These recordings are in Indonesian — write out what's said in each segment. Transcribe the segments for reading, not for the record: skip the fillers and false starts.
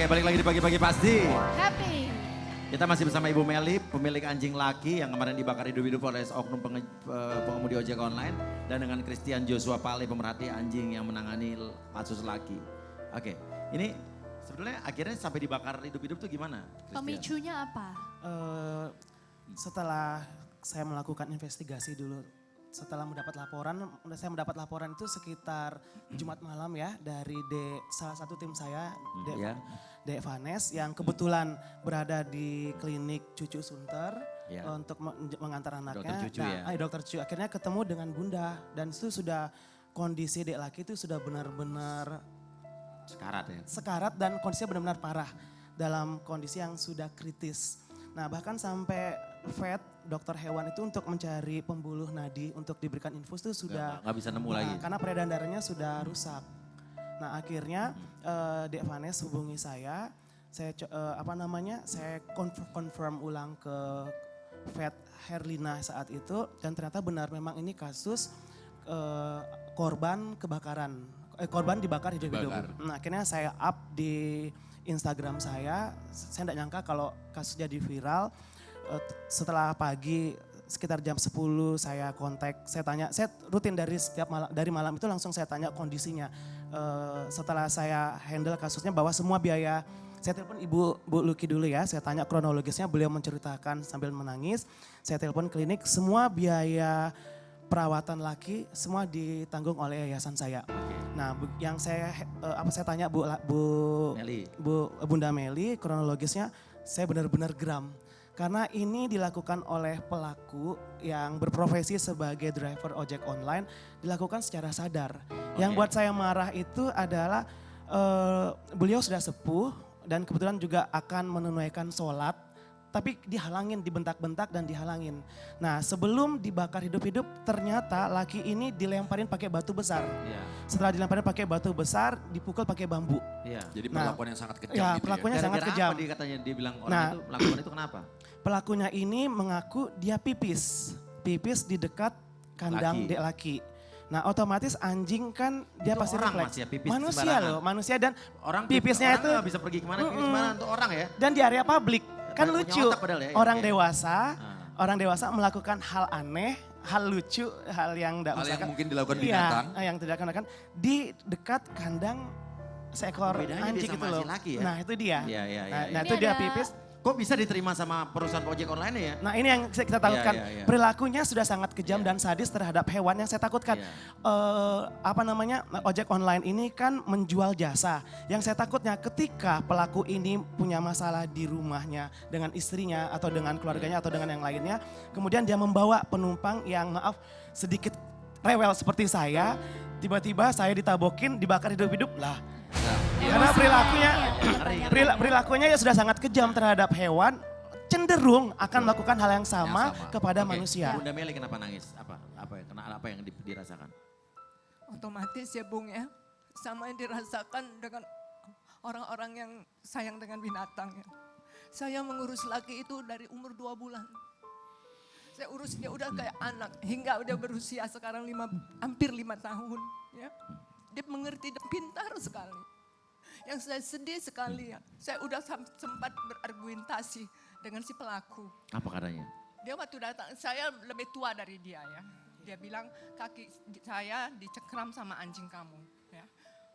Oke, balik lagi di pagi-pagi pasti. Happy. Kita masih bersama Ibu Meli, pemilik anjing laki yang kemarin dibakar hidup-hidup oleh oknum pengemudi ojek online. Dan dengan Christian Joshua Pale, pemerhati anjing yang menangani kasus laki. Oke, ini sebetulnya akhirnya sampai dibakar hidup-hidup tuh gimana, Christian? Pemicunya apa? Setelah saya melakukan investigasi dulu, setelah saya mendapat laporan itu sekitar Jumat malam ya dari salah satu tim saya, Dek Vanes yang kebetulan berada di klinik Cucu Sunter untuk mengantar anaknya. Dokter Cucu Dokter Cucu akhirnya ketemu dengan Bunda dan itu sudah kondisi Dek Laki itu sudah benar-benar sekarat dan kondisinya benar-benar parah dalam kondisi yang sudah kritis. Nah bahkan sampai vet, dokter hewan itu untuk mencari pembuluh nadi untuk diberikan infus itu sudah nggak bisa nemu lagi. Karena peredaran darahnya sudah rusak. Nah akhirnya Dek Vanes hubungi saya confirm ulang ke vet Herlina saat itu dan ternyata benar memang ini kasus korban kebakaran, korban dibakar hidup-hidup. Nah akhirnya saya up di Instagram saya tidak nyangka kalau kasusnya jadi viral. Setelah pagi sekitar jam 10 saya kontak, saya tanya, saya rutin dari malam itu langsung saya tanya kondisinya. Setelah saya handle kasusnya bahwa semua biaya, saya telepon Bu Luki dulu ya, saya tanya kronologisnya, beliau menceritakan sambil menangis. Saya telepon klinik, semua biaya perawatan laki semua ditanggung oleh yayasan saya. Nah, yang saya tanya Bunda Meli, kronologisnya saya benar-benar geram. Karena ini dilakukan oleh pelaku yang berprofesi sebagai driver ojek online, dilakukan secara sadar. Yang buat saya marah itu adalah beliau sudah sepuh dan kebetulan juga akan menunaikan sholat. Tapi dihalangin, dibentak-bentak dan dihalangin. Nah sebelum dibakar hidup-hidup ternyata laki ini dilemparin pakai batu besar. Setelah dilemparin pakai batu besar dipukul pakai bambu. Jadi perlakuan yang sangat kejam Ya gitu perlakuannya sangat kejam. Apa dia bilang orang itu melakukan itu kenapa? Pelakunya ini mengaku dia pipis di dekat kandang Dek Laki. Nah otomatis anjing kan dia itu pasti orang refleks. Mas ya, pipis manusia sembarangan. loh, manusia dan Orang pipisnya itu bisa pergi kemana, pipis kemana untuk orang ya. dan di area publik. Kan Punya lucu, otak padahal ya, orang dewasa melakukan hal aneh, hal lucu, hal yang tidak Hal yang mungkin dilakukan binatang. Yang tidak akan dilakukan di dekat kandang seekor Bedanya dia anjing sama gitu loh. si laki ya? Nah itu dia. Nah Ini itu dia ada- pipis. Kok bisa diterima sama perusahaan ojek online ya? Nah ini yang kita takutkan. Iya. Perilakunya sudah sangat kejam dan sadis terhadap hewan yang saya takutkan. Ojek online ini kan menjual jasa. Yang saya takutnya ketika pelaku ini punya masalah di rumahnya dengan istrinya atau dengan keluarganya atau dengan yang lainnya. Kemudian dia membawa penumpang yang maaf sedikit rewel seperti saya. Tiba-tiba saya ditabokin, dibakar hidup-hidup lah. Karena perilakunya ya sudah sangat kejam terhadap hewan, cenderung akan melakukan hal yang sama kepada manusia. Bunda Meli kenapa nangis? Apa yang dirasakan? Otomatis ya Bung ya, sama yang dirasakan dengan orang-orang yang sayang dengan binatang ya. Saya mengurus laki itu dari umur 2 bulan. Saya urus dia udah kayak anak, hingga udah berusia sekarang hampir 5 tahun ya. Dia mengerti dan pintar sekali. Yang saya sedih sekali ya, saya udah sempat berargumentasi dengan si pelaku. Apa katanya? Dia waktu datang, saya lebih tua dari dia ya. Dia bilang kaki saya dicengkram sama anjing kamu. Ya.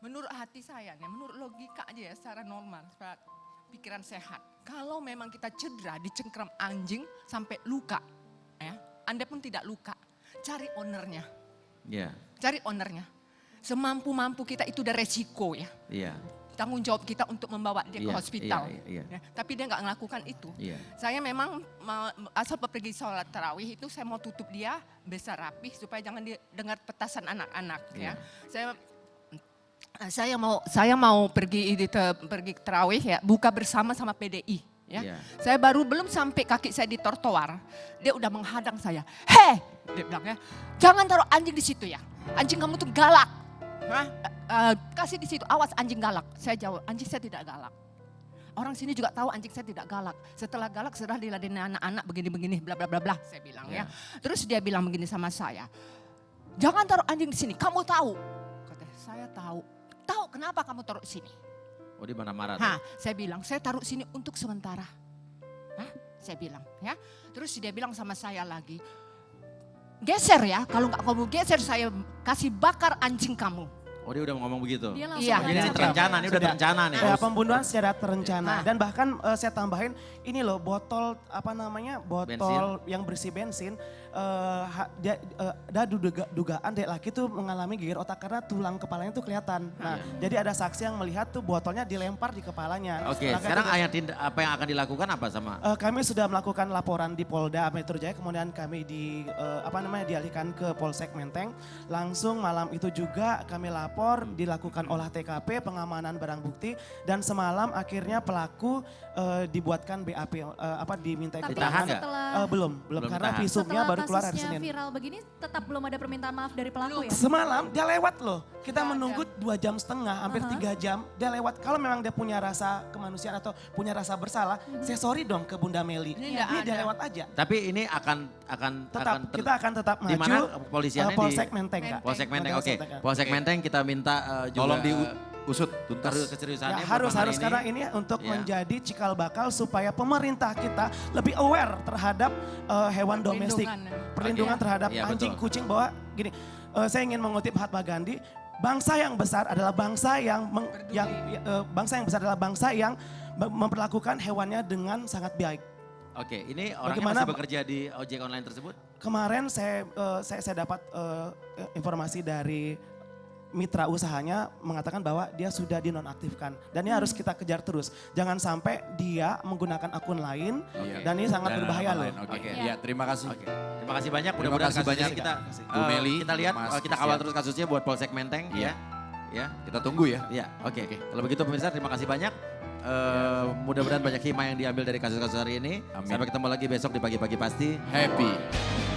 Menurut hati saya, menurut logika aja ya secara normal, secara pikiran sehat. Kalau memang kita cedera dicengkram anjing sampai luka, ya, Anda pun tidak luka, cari ownernya. Cari ownernya. Semampu-mampu kita itu udah resiko ya. Tanggung jawab kita untuk membawa dia ke hospital. Ya, tapi dia nggak melakukan itu. Saya memang asal pergi sholat tarawih itu saya mau tutup dia besar rapi supaya jangan dengar petasan anak-anak. Ya. Saya mau pergi tarawih ya, buka bersama sama PDI. Ya. Saya belum sampai kaki saya di trotoar, dia udah menghadang saya. Hei, dia bilang ya, jangan taruh anjing di situ ya. Anjing kamu tuh galak. Kasih di situ, awas anjing galak. Saya jawab, anjing saya tidak galak. Orang sini juga tahu anjing saya tidak galak. Setelah galak sudah diladeni anak-anak begini-begini, bla bla bla bla. Saya bilang ya. Terus dia bilang begini sama saya, jangan taruh anjing di sini. Kamu tahu? Kata saya tahu. Tahu kenapa kamu taruh di sini? Oh dia marah-marah. tuh. Hah, saya bilang, saya taruh sini untuk sementara. Hah, saya bilang ya. Terus dia bilang sama saya lagi, geser ya, kalau nggak kamu geser saya kasih bakar anjing kamu. Oh dia udah ngomong begitu. Dia langsung Iya. Jadi ini ngancam. terencana, ini udah Sudah. terencana nih. Ya, pembunuhan secara terencana. Nah. Dan bahkan saya tambahin ini loh botol apa namanya botol yang berisi bensin. Ada dugaan dek laki tuh mengalami geger otak karena tulang kepalanya tuh kelihatan. Nah jadi ada saksi yang melihat tuh botolnya dilempar di kepalanya. Oke, Maka sekarang itu- apa yang akan dilakukan apa sama? Kami sudah melakukan laporan di Polda Metro Jaya, kemudian kami dialihkan ke Polsek Menteng. Langsung malam itu juga kami lapor, dilakukan olah TKP, pengamanan barang bukti, dan semalam akhirnya pelaku dibuatkan BAP, diminta Tapi Ditahan keterangan. nggak? setelah Belum Belum karena ditahan. visumnya setelah baru keluar hari kasusnya Senin. viral begini tetap belum ada permintaan maaf dari pelaku ya? Semalam dia lewat loh. Kita Nggak menunggu 2 jam setengah, hampir 3 jam. Dia lewat. Kalau memang dia punya rasa kemanusiaan atau punya rasa bersalah, saya sorry dong ke Bunda Meli. Ini Ini nggak dia ada. lewat aja. Tapi ini akan Kita akan tetap di maju. mana kepolisiannya di Polsek Menteng, Kak. Polsek Menteng. Oke, Menteng. Polsek Menteng kita minta juga Tolong diusut tuntas. keseriusannya. Ya, buat harus masalah karena ini untuk Ya. menjadi cikal bakal supaya pemerintah kita lebih aware terhadap hewan domestik, perlindungan Oke. terhadap Iya, anjing, betul. kucing. Bahwa gini, saya ingin mengutip Mahatma Gandhi, bangsa yang besar adalah bangsa bangsa yang besar adalah bangsa yang memperlakukan hewannya dengan sangat baik. Oke, ini orangnya Bagaimana- masih bekerja di ojek online tersebut? Kemarin saya dapat informasi dari mitra usahanya mengatakan bahwa dia sudah dinonaktifkan dan ini harus kita kejar terus. Jangan sampai dia menggunakan akun lain Iya. dan ini sangat Dan berbahaya nama loh. lain. Oke, Oke. ya terima kasih. Oke, terima kasih banyak. Terima Mudah-mudahan kasih kasusnya banyak, kita Bu Meli, kita lihat, Mas kita kawal Christian. terus kasusnya buat Polsek Menteng, Iya. ya. Kita tunggu ya. Ya, oke. Kalau begitu pemirsa terima kasih banyak. Mudah-mudahan banyak hikmah yang diambil dari kasus-kasus hari ini. Amin. Sampai ketemu lagi besok di pagi-pagi pasti. Happy.